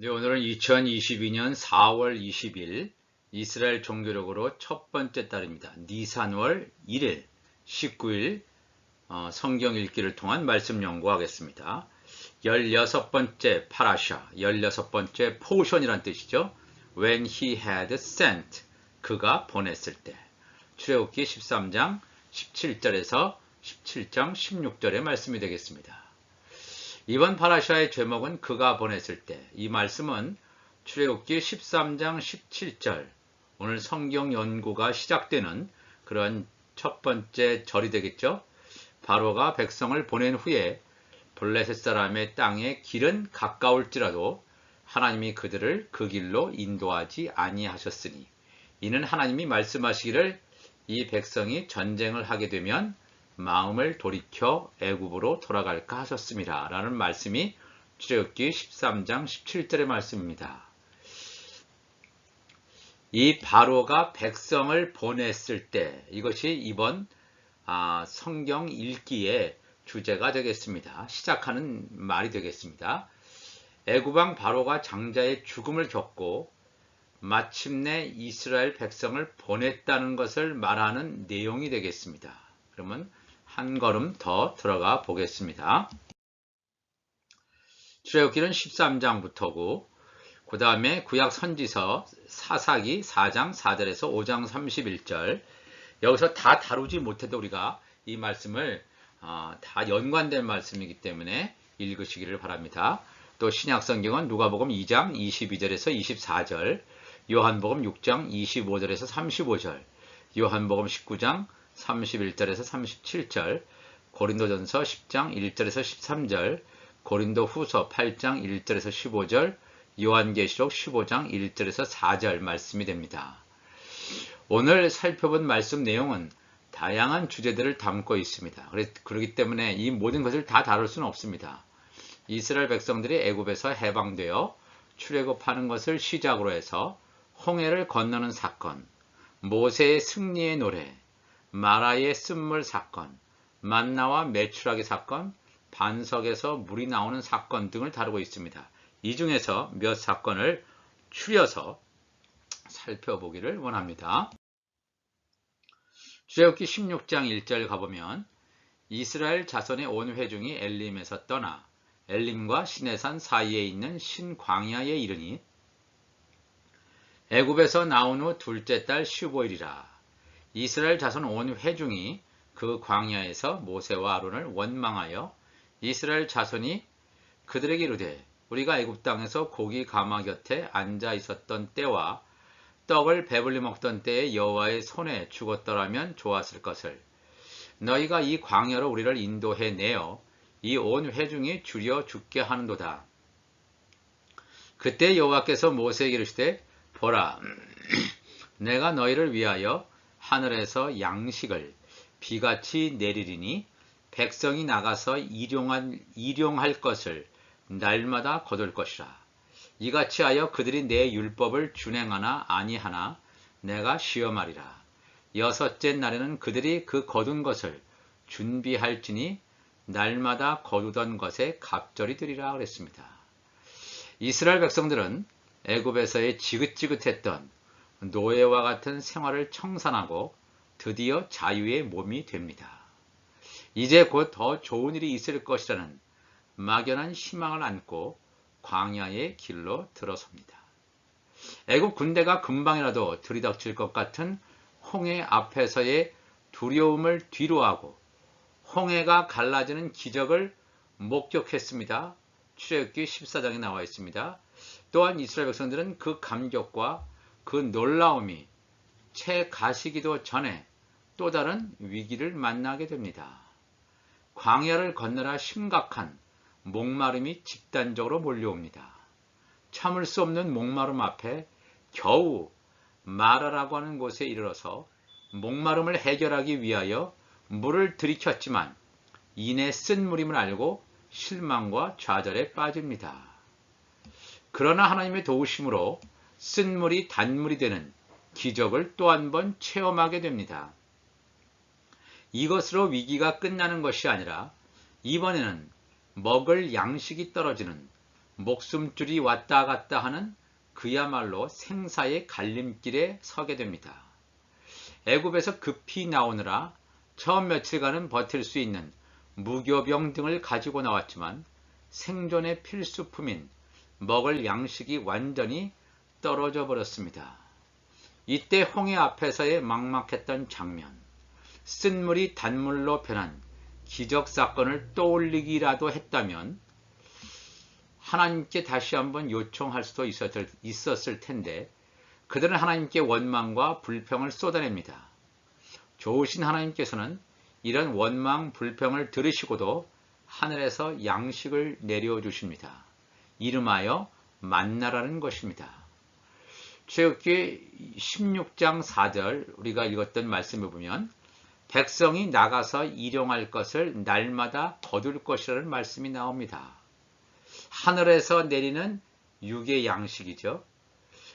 네, 오늘은 2022년 4월 20일 이스라엘 종교력으로 첫 번째 달입니다. 니산월 1일, 19일 성경 읽기를 통한 말씀 연구하겠습니다. 16번째 파라샤, 16번째 포션이란 뜻이죠. When he had sent, 그가 보냈을 때. 출애굽기 13장 17절에서 17장 16절의 말씀이 되겠습니다. 이번 파라샤의 제목은 그가 보냈을 때. 이 말씀은 출애굽기 13장 17절, 오늘 성경 연구가 시작되는 그런 첫 번째 절이 되겠죠. 바로가 백성을 보낸 후에 블레셋 사람의 땅의 길은 가까울지라도 하나님이 그들을 그 길로 인도하지 아니하셨으니, 이는 하나님이 말씀하시기를 이 백성이 전쟁을 하게 되면 마음을 돌이켜 애굽으로 돌아갈까 하셨습니다. 라는 말씀이 출애굽기 13장 17절의 말씀입니다. 이 바로가 백성을 보냈을 때, 이것이 이번 성경 읽기의 주제가 되겠습니다. 시작하는 말이 되겠습니다. 애굽왕 바로가 장자의 죽음을 겪고 마침내 이스라엘 백성을 보냈다는 것을 말하는 내용이 되겠습니다. 그러면 한 걸음 더 들어가 보겠습니다. 출애굽기는 13장부터고 그 다음에 구약 선지서 사사기 4장 4절에서 5장 31절, 여기서 다 다루지 못해도 우리가 이 말씀을 다 연관된 말씀이기 때문에 읽으시기를 바랍니다. 또 신약성경은 누가복음 2장 22절에서 24절, 요한복음 6장 25절에서 35절, 요한복음 19장 31절에서 37절, 고린도전서 10장 1절에서 13절, 고린도후서 8장 1절에서 15절, 요한계시록 15장 1절에서 4절 말씀이 됩니다. 오늘 살펴본 말씀 내용은 다양한 주제들을 담고 있습니다. 그렇기 때문에 이 모든 것을 다 다룰 수는 없습니다. 이스라엘 백성들이 애굽에서 해방되어 출애굽하는 것을 시작으로 해서 홍해를 건너는 사건, 모세의 승리의 노래, 마라의 쓴물 사건, 만나와 메추라기 사건, 반석에서 물이 나오는 사건 등을 다루고 있습니다. 이 중에서 몇 사건을 추려서 살펴보기를 원합니다. 출애굽기 16장 1절 가보면 이스라엘 자손의 온 회중이 엘림에서 떠나 엘림과 시내산 사이에 있는 신광야에 이르니 애굽에서 나온 후 둘째 달 15일이라. 이스라엘 자손 온 회중이 그 광야에서 모세와 아론을 원망하여 이스라엘 자손이 그들에게 이르되 우리가 애굽 땅에서 고기 가마 곁에 앉아 있었던 때와 떡을 배불리 먹던 때에 여호와의 손에 죽었더라면 좋았을 것을, 너희가 이 광야로 우리를 인도해 내어 이 온 회중이 줄여 죽게 하는도다. 그때 여호와께서 모세에게 이르시되 보라, 내가 너희를 위하여 하늘에서 양식을 비같이 내리리니 백성이 나가서 일용할 것을 날마다 거둘 것이라. 이같이 하여 그들이 내 율법을 준행하나 아니하나 내가 시험하리라. 여섯째 날에는 그들이 그 거둔 것을 준비할지니 날마다 거두던 것에 갑절이 되리라 그랬습니다. 이스라엘 백성들은 애굽에서의 지긋지긋했던 노예와 같은 생활을 청산하고 드디어 자유의 몸이 됩니다. 이제 곧 더 좋은 일이 있을 것이라는 막연한 희망을 안고 광야의 길로 들어섭니다. 애굽 군대가 금방이라도 들이닥칠 것 같은 홍해 앞에서의 두려움을 뒤로하고 홍해가 갈라지는 기적을 목격했습니다. 출애굽기 14장에 나와 있습니다. 또한 이스라엘 백성들은 그 감격과 그 놀라움이 채 가시기도 전에 또 다른 위기를 만나게 됩니다. 광야를 건너라 심각한 목마름이 집단적으로 몰려옵니다. 참을 수 없는 목마름 앞에 겨우 마라라고 하는 곳에 이르러서 목마름을 해결하기 위하여 물을 들이켰지만 이내 쓴 물임을 알고 실망과 좌절에 빠집니다. 그러나 하나님의 도우심으로 쓴 물이 단물이 되는 기적을 또 한 번 체험하게 됩니다. 이것으로 위기가 끝나는 것이 아니라 이번에는 먹을 양식이 떨어지는 목숨줄이 왔다 갔다 하는 그야말로 생사의 갈림길에 서게 됩니다. 애굽에서 급히 나오느라 처음 며칠간은 버틸 수 있는 무교병 등을 가지고 나왔지만 생존의 필수품인 먹을 양식이 완전히 떨어져 버렸습니다. 이때 홍해 앞에서의 막막했던 장면, 쓴물이 단물로 변한 기적사건을 떠올리기라도 했다면 하나님께 다시 한번 요청할 수도 있었을 텐데 그들은 하나님께 원망과 불평을 쏟아냅니다. 좋으신 하나님께서는 이런 원망, 불평을 들으시고도 하늘에서 양식을 내려주십니다. 이름하여 만나라는 것입니다. 출애굽기 16장 4절 우리가 읽었던 말씀을 보면 백성이 나가서 일용할 것을 날마다 거둘 것이라는 말씀이 나옵니다. 하늘에서 내리는 육의 양식이죠.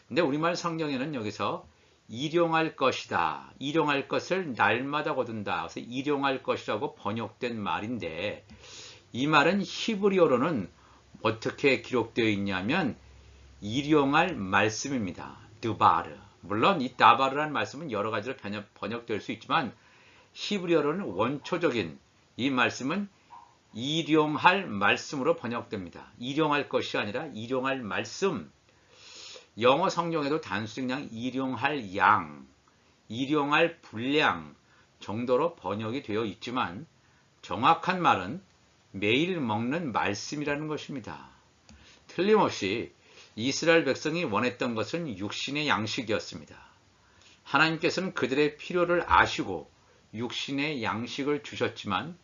근데 우리말 성경에는 여기서 일용할 것이다. 일용할 것을 날마다 거둔다. 그래서 일용할 것이라고 번역된 말인데 이 말은 히브리어로는 어떻게 기록되어 있냐면 일용할 말씀입니다. 드바르. 물론 이 다바르라는 말씀은 여러 가지로 번역될 수 있지만 히브리어로는 원초적인 이 말씀은 일용할 말씀으로 번역됩니다. 일용할 것이 아니라 일용할 말씀. 영어 성경에도 단순히 그냥 일용할 양, 일용할 분량 정도로 번역이 되어 있지만 정확한 말은 매일 먹는 말씀이라는 것입니다. 틀림없이 이스라엘 백성이 원했던 것은 육신의 양식이었습니다. 하나님께서는 그들의 필요를 아시고 육신의 양식을 주셨지만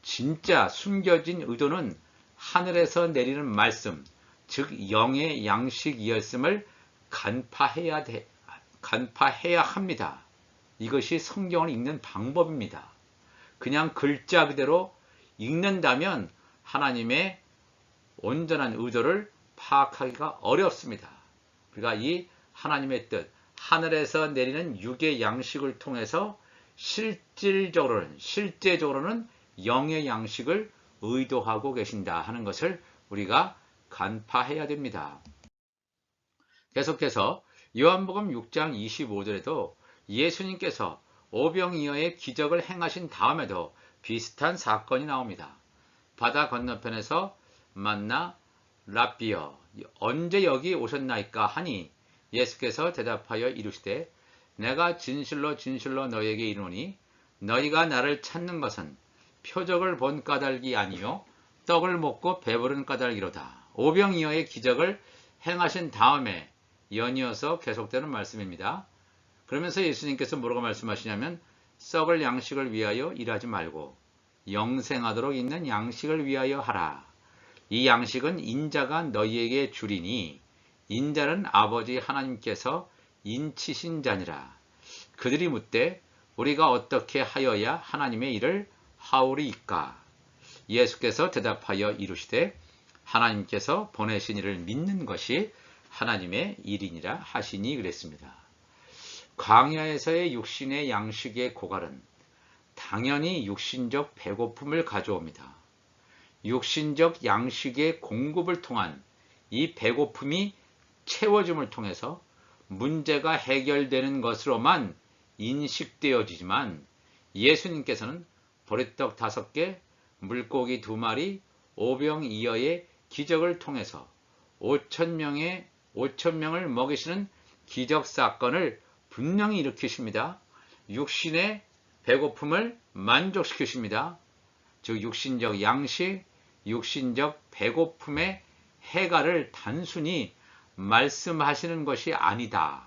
진짜 숨겨진 의도는 하늘에서 내리는 말씀, 즉 영의 양식이었음을 간파해야 합니다. 이것이 성경을 읽는 방법입니다. 그냥 글자 그대로 읽는다면 하나님의 온전한 의도를 파악하기가 어렵습니다. 우리가 이 하나님의 뜻, 하늘에서 내리는 육의 양식을 통해서 실제적으로는 영의 양식을 의도하고 계신다 하는 것을 우리가 간파해야 됩니다. 계속해서 요한복음 6장 25절에도 예수님께서 오병이어의 기적을 행하신 다음에도 비슷한 사건이 나옵니다. 바다 건너편에서 만나 랍비여 언제 여기 오셨나이까 하니 예수께서 대답하여 이르시되 내가 진실로 진실로 너희에게 이르노니 너희가 나를 찾는 것은 표적을 본 까닭이 아니요 떡을 먹고 배부른 까닭이로다. 오병이어의 기적을 행하신 다음에 연이어서 계속되는 말씀입니다. 그러면서 예수님께서 뭐라고 말씀하시냐면 썩을 양식을 위하여 일하지 말고 영생하도록 있는 양식을 위하여 하라. 이 양식은 인자가 너희에게 주리니 인자는 아버지 하나님께서 인치신 자니라. 그들이 묻되 우리가 어떻게 하여야 하나님의 일을 하오리이까? 예수께서 대답하여 이르시되 하나님께서 보내신 이를 믿는 것이 하나님의 일이니라 하시니 그랬습니다. 광야에서의 육신의 양식의 고갈은 당연히 육신적 배고픔을 가져옵니다. 육신적 양식의 공급을 통한 이 배고픔이 채워짐을 통해서 문제가 해결되는 것으로만 인식되어지지만 예수님께서는 보리떡 5개, 물고기 2마리, 오병이어의 기적을 통해서 5,000명을 먹이시는 기적사건을 분명히 일으키십니다. 육신의 배고픔을 만족시키십니다. 즉 육신적 양식, 육신적 배고픔의 해결을 단순히 말씀하시는 것이 아니다.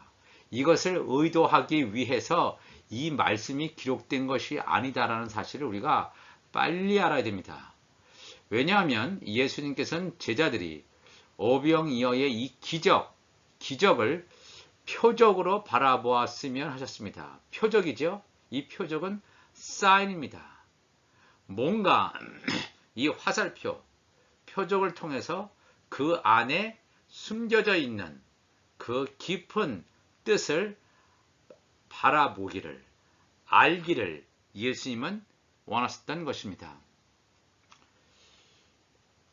이것을 의도하기 위해서 이 말씀이 기록된 것이 아니다라는 사실을 우리가 빨리 알아야 됩니다. 왜냐하면 예수님께서는 제자들이 오병이어의 이 기적을 표적으로 바라보았으면 하셨습니다. 표적이죠. 이 표적은 사인입니다. 뭔가 이 화살표, 표적을 통해서 그 안에 숨겨져 있는 그 깊은 뜻을 바라보기를, 알기를 예수님은 원하셨던 것입니다.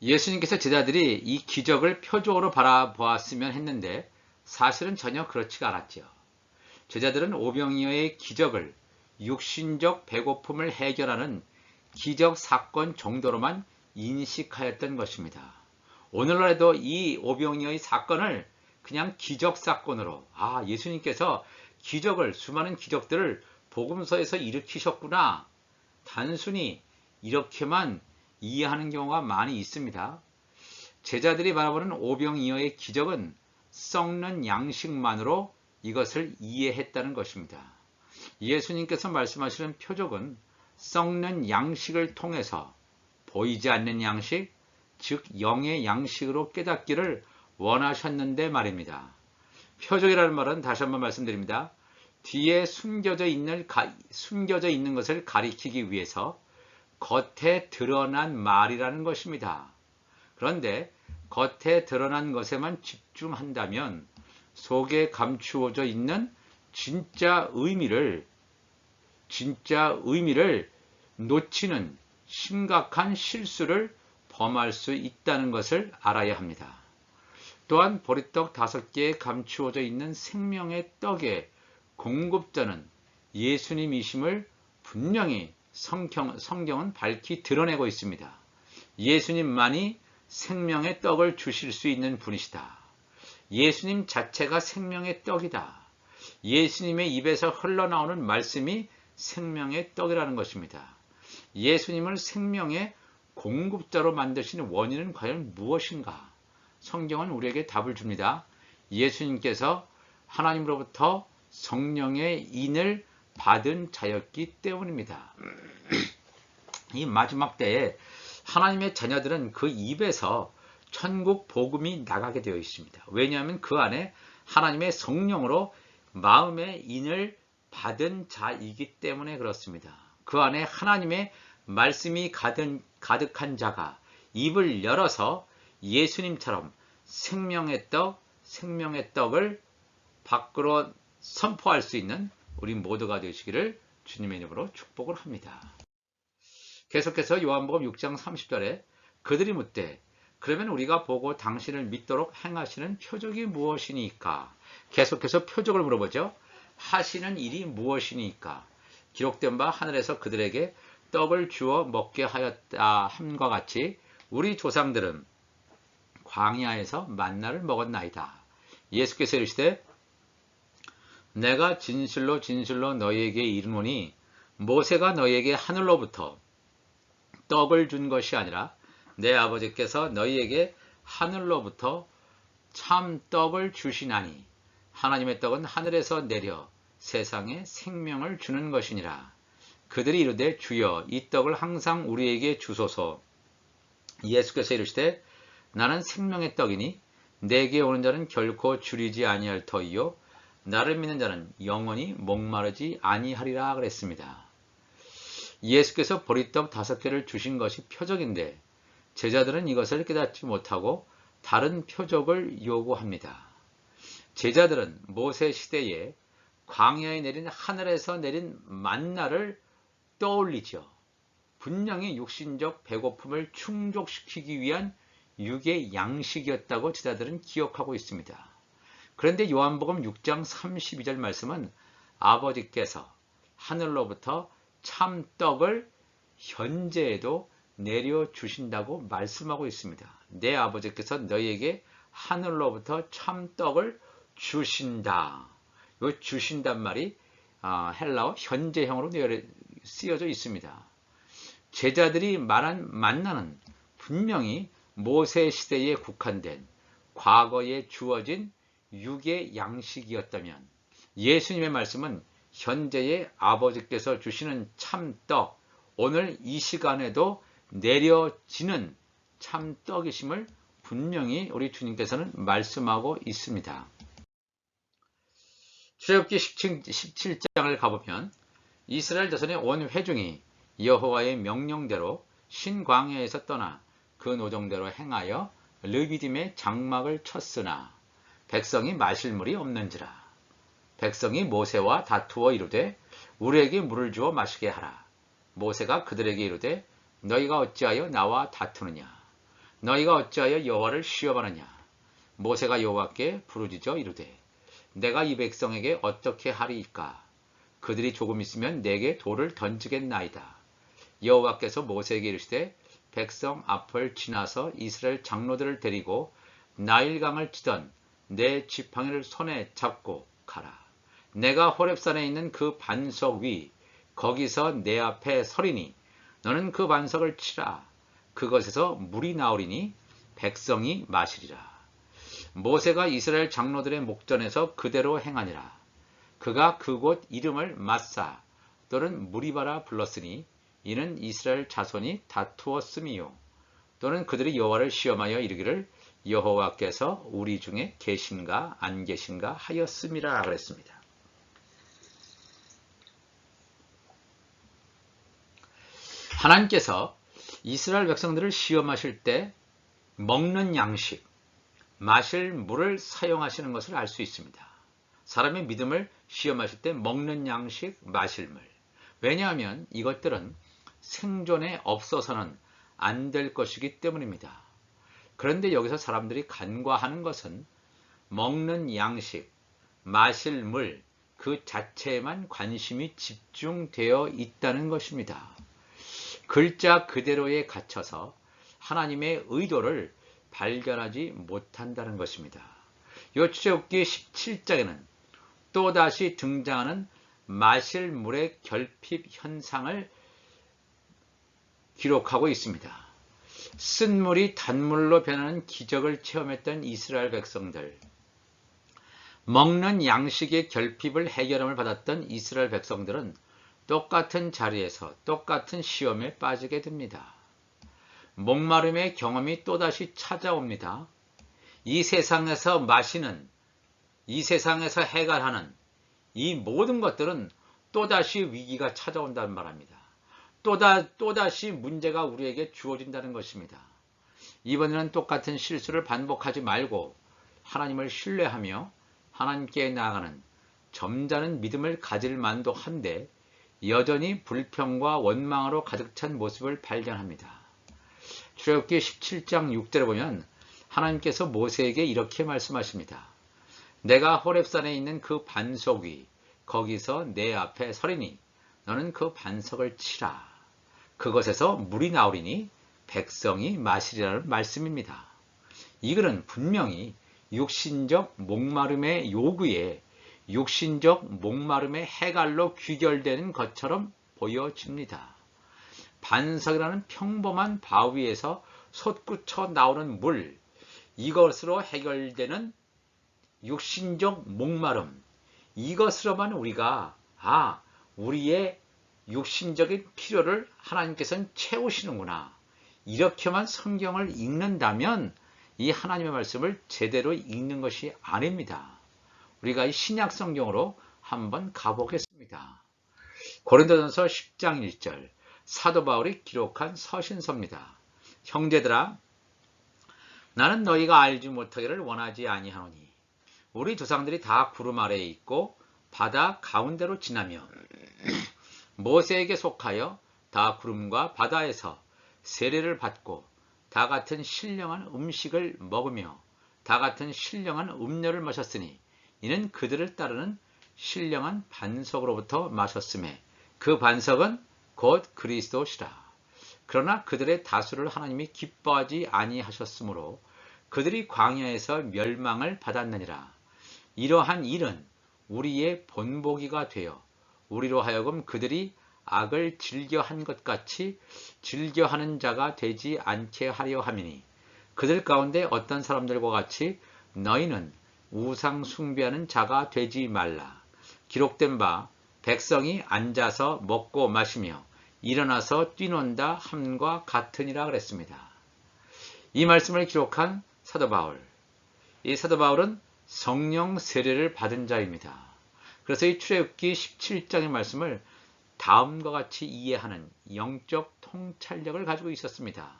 예수님께서 제자들이 이 기적을 표적으로 바라보았으면 했는데 사실은 전혀 그렇지가 않았죠. 제자들은 오병이어의 기적을 육신적 배고픔을 해결하는 기적 사건 정도로만 인식하였던 것입니다. 오늘날에도 이 오병이어의 사건을 그냥 기적 사건으로, 예수님께서 수많은 기적들을 복음서에서 일으키셨구나, 단순히 이렇게만 이해하는 경우가 많이 있습니다. 제자들이 바라보는 오병이어의 기적은 썩는 양식만으로 이것을 이해했다는 것입니다. 예수님께서 말씀하시는 표적은 썩는 양식을 통해서 보이지 않는 양식, 즉 영의 양식으로 깨닫기를 원하셨는데 말입니다. 표적이라는 말은 다시 한번 말씀드립니다. 뒤에 숨겨져 있는 것을 가리키기 위해서 겉에 드러난 말이라는 것입니다. 그런데 겉에 드러난 것에만 집중한다면 속에 감추어져 있는 진짜 의미를 놓치는 심각한 실수를 범할 수 있다는 것을 알아야 합니다. 또한 보리떡 5개에 감추어져 있는 생명의 떡의 공급자는 예수님이심을 분명히 성경은 밝히 드러내고 있습니다. 예수님만이 생명의 떡을 주실 수 있는 분이시다. 예수님 자체가 생명의 떡이다. 예수님의 입에서 흘러나오는 말씀이 생명의 떡이라는 것입니다. 예수님을 생명의 공급자로 만드신 원인은 과연 무엇인가? 성경은 우리에게 답을 줍니다. 예수님께서 하나님으로부터 성령의 인을 받은 자였기 때문입니다. 이 마지막 때에 하나님의 자녀들은 그 입에서 천국 복음이 나가게 되어 있습니다. 왜냐하면 그 안에 하나님의 성령으로 마음의 인을 받은 자이기 때문에 그렇습니다. 그 안에 하나님의 말씀이 가득한 자가 입을 열어서 예수님처럼 생명의 떡을 밖으로 선포할 수 있는 우리 모두가 되시기를 주님의 이름으로 축복을 합니다. 계속해서 요한복음 6장 30절에 그들이 묻되 그러면 우리가 보고 당신을 믿도록 행하시는 표적이 무엇이니까? 계속해서 표적을 물어보죠. 하시는 일이 무엇이니까? 기록된 바 하늘에서 그들에게 떡을 주어 먹게 하였다 함과 같이 우리 조상들은 광야에서 만나를 먹었나이다. 예수께서 이르시되 내가 진실로 진실로 너희에게 이르노니 모세가 너희에게 하늘로부터 떡을 준 것이 아니라 내 아버지께서 너희에게 하늘로부터 참 떡을 주시나니 하나님의 떡은 하늘에서 내려 세상에 생명을 주는 것이니라. 그들이 이르되 주여 이 떡을 항상 우리에게 주소서. 예수께서 이르시되 나는 생명의 떡이니 내게 오는 자는 결코 줄이지 아니할 터이요 나를 믿는 자는 영원히 목마르지 아니하리라 그랬습니다. 예수께서 보리떡 5개를 주신 것이 표적인데 제자들은 이것을 깨닫지 못하고 다른 표적을 요구합니다. 제자들은 모세 시대에 광야에 내린 하늘에서 내린 만나를 떠올리죠. 분명히 육신적 배고픔을 충족시키기 위한 육의 양식이었다고 제자들은 기억하고 있습니다. 그런데 요한복음 6장 32절 말씀은 아버지께서 하늘로부터 참 떡을 현재에도 내려주신다고 말씀하고 있습니다. 내 아버지께서 너희에게 하늘로부터 참 떡을 주신다. 이 주신단 말이 헬라어 현재형으로 쓰여져 있습니다. 제자들이 말한 만나는 분명히 모세 시대에 국한된 과거에 주어진 육의 양식이었다면 예수님의 말씀은 현재의 아버지께서 주시는 참떡, 오늘 이 시간에도 내려지는 참떡이심을 분명히 우리 주님께서는 말씀하고 있습니다. 출애굽기 17장을 가보면 이스라엘 자손의 온 회중이 여호와의 명령대로 신광야에서 떠나 그 노정대로 행하여 르비딤의 장막을 쳤으나 백성이 마실 물이 없는지라. 백성이 모세와 다투어 이르되 우리에게 물을 주어 마시게 하라. 모세가 그들에게 이르되 너희가 어찌하여 나와 다투느냐. 너희가 어찌하여 여호와를 시험하느냐. 모세가 여호와께 부르짖어 이르되 내가 이 백성에게 어떻게 하리이까. 그들이 조금 있으면 내게 돌을 던지겠나이다. 여호와께서 모세에게 이르시되 백성 앞을 지나서 이스라엘 장로들을 데리고 나일강을 치던 내 지팡이를 손에 잡고 가라. 내가 호렙산에 있는 그 반석 위 거기서 내 앞에 서리니 너는 그 반석을 치라. 그것에서 물이 나오리니 백성이 마시리라. 모세가 이스라엘 장로들의 목전에서 그대로 행하니라. 그가 그곳 이름을 마사 또는 무리바라 불렀으니 이는 이스라엘 자손이 다투었음이요. 또는 그들이 여호와를 시험하여 이르기를 여호와께서 우리 중에 계신가 안 계신가 하였음이라 그랬습니다. 하나님께서 이스라엘 백성들을 시험하실 때 먹는 양식, 마실 물을 사용하시는 것을 알 수 있습니다. 사람의 믿음을 시험하실 때 먹는 양식, 마실 물. 왜냐하면 이것들은 생존에 없어서는 안 될 것이기 때문입니다. 그런데 여기서 사람들이 간과하는 것은 먹는 양식, 마실 물, 그 자체에만 관심이 집중되어 있다는 것입니다. 글자 그대로에 갇혀서 하나님의 의도를 발견하지 못한다는 것입니다. 이 출애굽기 17장에는 또다시 등장하는 마실 물의 결핍 현상을 기록하고 있습니다. 쓴 물이 단물로 변하는 기적을 체험했던 이스라엘 백성들, 먹는 양식의 결핍을 해결함을 받았던 이스라엘 백성들은 똑같은 자리에서 똑같은 시험에 빠지게 됩니다. 목마름의 경험이 또다시 찾아옵니다. 이 세상에서 마시는, 이 세상에서 해결하는 이 모든 것들은 또다시 위기가 찾아온다는 말입니다. 또다시 문제가 우리에게 주어진다는 것입니다. 이번에는 똑같은 실수를 반복하지 말고 하나님을 신뢰하며 하나님께 나아가는 점잖은 믿음을 가질 만도 한데 여전히 불평과 원망으로 가득 찬 모습을 발견합니다. 출애굽기 17장 6절에 보면 하나님께서 모세에게 이렇게 말씀하십니다. 내가 호렙산에 있는 그 반석 위 거기서 내 앞에 서리니 너는 그 반석을 치라. 그것에서 물이 나오리니 백성이 마시리라는 말씀입니다. 이 글은 분명히 육신적 목마름의 요구에 육신적 목마름의 해갈로 귀결되는 것처럼 보여집니다. 반석이라는 평범한 바위에서 솟구쳐 나오는 물, 이것으로 해결되는 육신적 목마름, 이것으로만 우리가 우리의 육신적인 필요를 하나님께서는 채우시는구나. 이렇게만 성경을 읽는다면 이 하나님의 말씀을 제대로 읽는 것이 아닙니다. 우리가 이 신약 성경으로 한번 가보겠습니다. 고린도전서 10장 1절 사도 바울이 기록한 서신서입니다. 형제들아, 나는 너희가 알지 못하기를 원하지 아니하노니 우리 조상들이 다 구름 아래에 있고 바다 가운데로 지나며 모세에게 속하여 다 구름과 바다에서 세례를 받고 다 같은 신령한 음식을 먹으며 다 같은 신령한 음료를 마셨으니 이는 그들을 따르는 신령한 반석으로부터 마셨음에 그 반석은 곧 그리스도시라. 그러나 그들의 다수를 하나님이 기뻐하지 아니하셨으므로 그들이 광야에서 멸망을 받았느니라. 이러한 일은 우리의 본보기가 되어 우리로 하여금 그들이 악을 즐겨한 것 같이 즐겨하는 자가 되지 않게 하려 함이니 그들 가운데 어떤 사람들과 같이 너희는 우상 숭배하는 자가 되지 말라. 기록된 바 백성이 앉아서 먹고 마시며 일어나서 뛰논다 함과 같으니라 그랬습니다. 이 말씀을 기록한 사도 바울, 이 사도 바울은 성령 세례를 받은 자입니다. 그래서 이 출애굽기 17장의 말씀을 다음과 같이 이해하는 영적 통찰력을 가지고 있었습니다.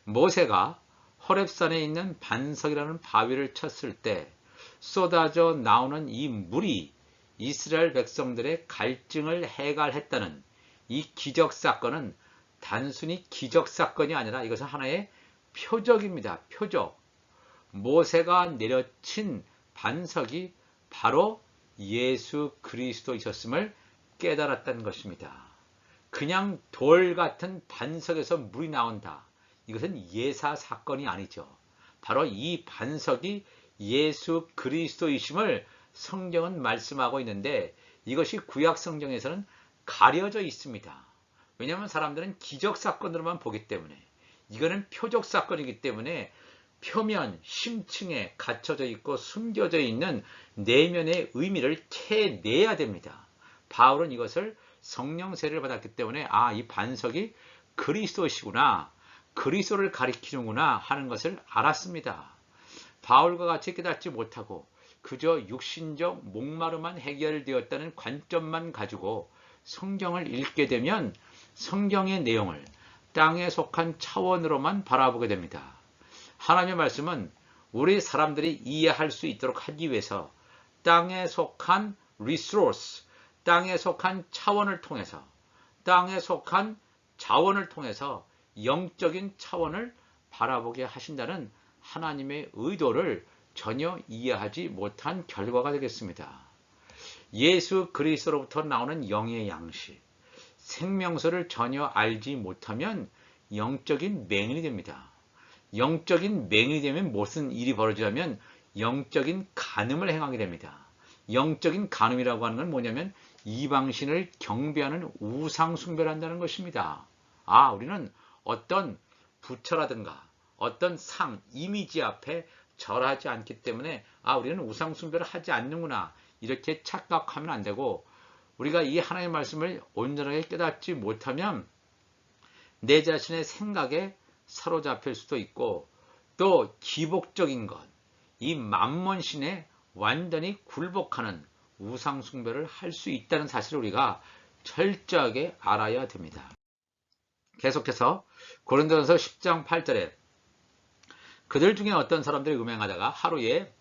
모세가 호렙산에 있는 반석이라는 바위를 쳤을 때 쏟아져 나오는 이 물이 이스라엘 백성들의 갈증을 해결했다는 이 기적사건은 단순히 기적사건이 아니라 이것은 하나의 표적입니다. 표적. 모세가 내려친 반석이 바로 예수 그리스도이셨음을 깨달았다는 것입니다. 그냥 돌 같은 반석에서 물이 나온다. 이것은 예사 사건이 아니죠. 바로 이 반석이 예수 그리스도이심을 성경은 말씀하고 있는데 이것이 구약 성경에서는 가려져 있습니다. 왜냐하면 사람들은 기적 사건으로만 보기 때문에 이거는 표적 사건이기 때문에 표면, 심층에 갇혀져 있고 숨겨져 있는 내면의 의미를 캐내야 됩니다. 바울은 이것을 성령 세례를 받았기 때문에 이 반석이 그리스도시구나, 그리스도를 가리키는구나 하는 것을 알았습니다. 바울과 같이 깨닫지 못하고 그저 육신적 목마름만 해결되었다는 관점만 가지고 성경을 읽게 되면 성경의 내용을 땅에 속한 차원으로만 바라보게 됩니다. 하나님의 말씀은 우리 사람들이 이해할 수 있도록 하기 위해서 땅에 속한 resource, 땅에 속한 차원을 통해서, 땅에 속한 자원을 통해서 영적인 차원을 바라보게 하신다는 하나님의 의도를 전혀 이해하지 못한 결과가 되겠습니다. 예수 그리스도로부터 나오는 영의 양식, 생명수를 전혀 알지 못하면 영적인 맹인이 됩니다. 영적인 맹인이 되면 무슨 일이 벌어지냐면 영적인 간음을 행하게 됩니다. 영적인 간음이라고 하는 건 뭐냐면 이방신을 경배하는 우상 숭배를 한다는 것입니다. 우리는 어떤 부처라든가 어떤 상, 이미지 앞에 절하지 않기 때문에 우리는 우상 숭배를 하지 않는구나 이렇게 착각하면 안 되고 우리가 이 하나님의 말씀을 온전하게 깨닫지 못하면 내 자신의 생각에 사로잡힐 수도 있고 또 기복적인 것, 이 만몬신에 완전히 굴복하는 우상 숭배를 할 수 있다는 사실을 우리가 철저하게 알아야 됩니다. 계속해서 고린도전서 10장 8절에 그들 중에 어떤 사람들이 음행하다가 하루에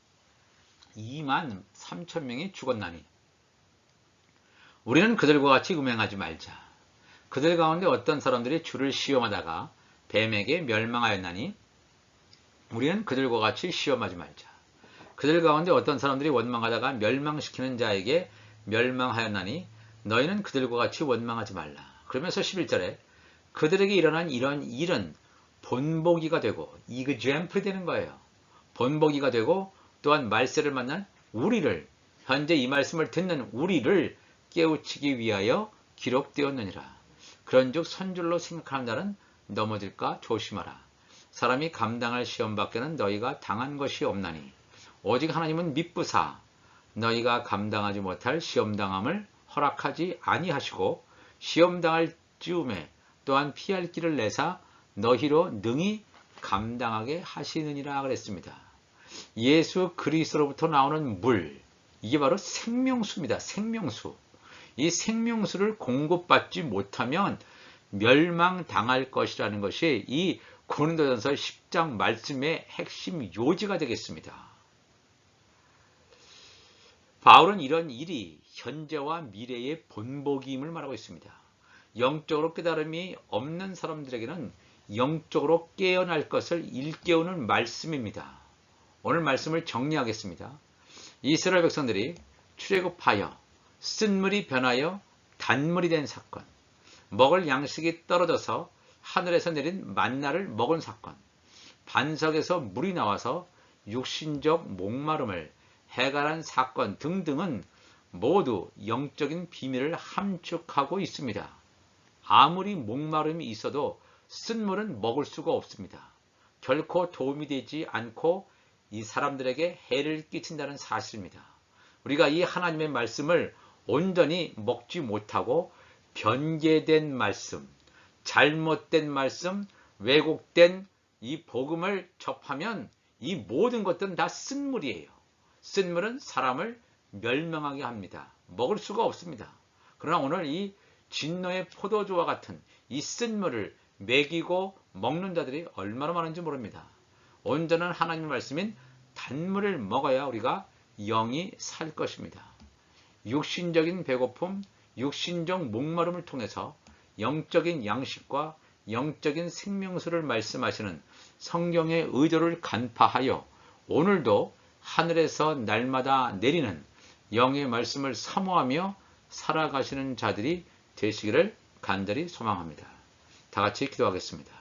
2만 3천 명이 죽었나니 우리는 그들과 같이 음행하지 말자. 그들 가운데 어떤 사람들이 주를 시험하다가 뱀에게 멸망하였나니 우리는 그들과 같이 시험하지 말자. 그들 가운데 어떤 사람들이 원망하다가 멸망시키는 자에게 멸망하였나니 너희는 그들과 같이 원망하지 말라. 그러면서 11절에 그들에게 일어난 이런 일은 본보기가 되고 example이 되는 거예요. 본보기가 되고 또한 말세를 만난 우리를, 현재 이 말씀을 듣는 우리를 깨우치기 위하여 기록되었느니라. 그런즉 선줄로 생각하는 자는 넘어질까 조심하라. 사람이 감당할 시험 밖에는 너희가 당한 것이 없나니 오직 하나님은 미쁘사 너희가 감당하지 못할 시험당함을 허락하지 아니하시고 시험당할 즈음에 또한 피할 길을 내사 너희로 능히 감당하게 하시느니라 그랬습니다. 예수 그리스도로부터 나오는 물, 이게 바로 생명수입니다. 생명수. 이 생명수를 공급받지 못하면 멸망당할 것이라는 것이 이 고린도전서 10장 말씀의 핵심 요지가 되겠습니다. 바울은 이런 일이 현재와 미래의 본보기임을 말하고 있습니다. 영적으로 깨달음이 없는 사람들에게는 영적으로 깨어날 것을 일깨우는 말씀입니다. 오늘 말씀을 정리하겠습니다. 이스라엘 백성들이 출애굽하여 쓴물이 변하여 단물이 된 사건, 먹을 양식이 떨어져서 하늘에서 내린 만나를 먹은 사건, 반석에서 물이 나와서 육신적 목마름을 해결한 사건 등등은 모두 영적인 비밀을 함축하고 있습니다. 아무리 목마름이 있어도 쓴물은 먹을 수가 없습니다. 결코 도움이 되지 않고 이 사람들에게 해를 끼친다는 사실입니다. 우리가 이 하나님의 말씀을 온전히 먹지 못하고 변개된 말씀, 잘못된 말씀, 왜곡된 이 복음을 접하면 이 모든 것들은 다 쓴물이에요. 쓴물은 사람을 멸망하게 합니다. 먹을 수가 없습니다. 그러나 오늘 이 진노의 포도주와 같은 이 쓴물을 먹이고 먹는 자들이 얼마나 많은지 모릅니다. 온전한 하나님의 말씀인 단물을 먹어야 우리가 영이 살 것입니다. 육신적인 배고픔, 육신적 목마름을 통해서 영적인 양식과 영적인 생명수를 말씀하시는 성경의 의도를 간파하여 오늘도 하늘에서 날마다 내리는 영의 말씀을 사모하며 살아가시는 자들이 되시기를 간절히 소망합니다. 다 같이 기도하겠습니다.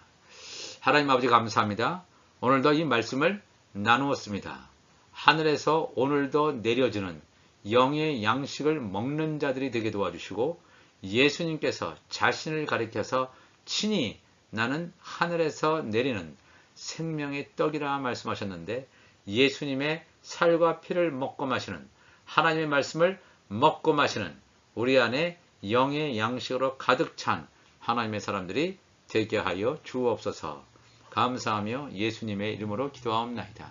하나님 아버지 감사합니다. 오늘도 이 말씀을 나누었습니다. 하늘에서 오늘도 내려주는 영의 양식을 먹는 자들이 되게 도와주시고 예수님께서 자신을 가리켜서 친히 나는 하늘에서 내리는 생명의 떡이라 말씀하셨는데 예수님의 살과 피를 먹고 마시는 하나님의 말씀을 먹고 마시는 우리 안에 영의 양식으로 가득 찬 하나님의 사람들이 되게 하여 주옵소서. 감사하며 예수님의 이름으로 기도하옵나이다.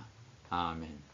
아멘.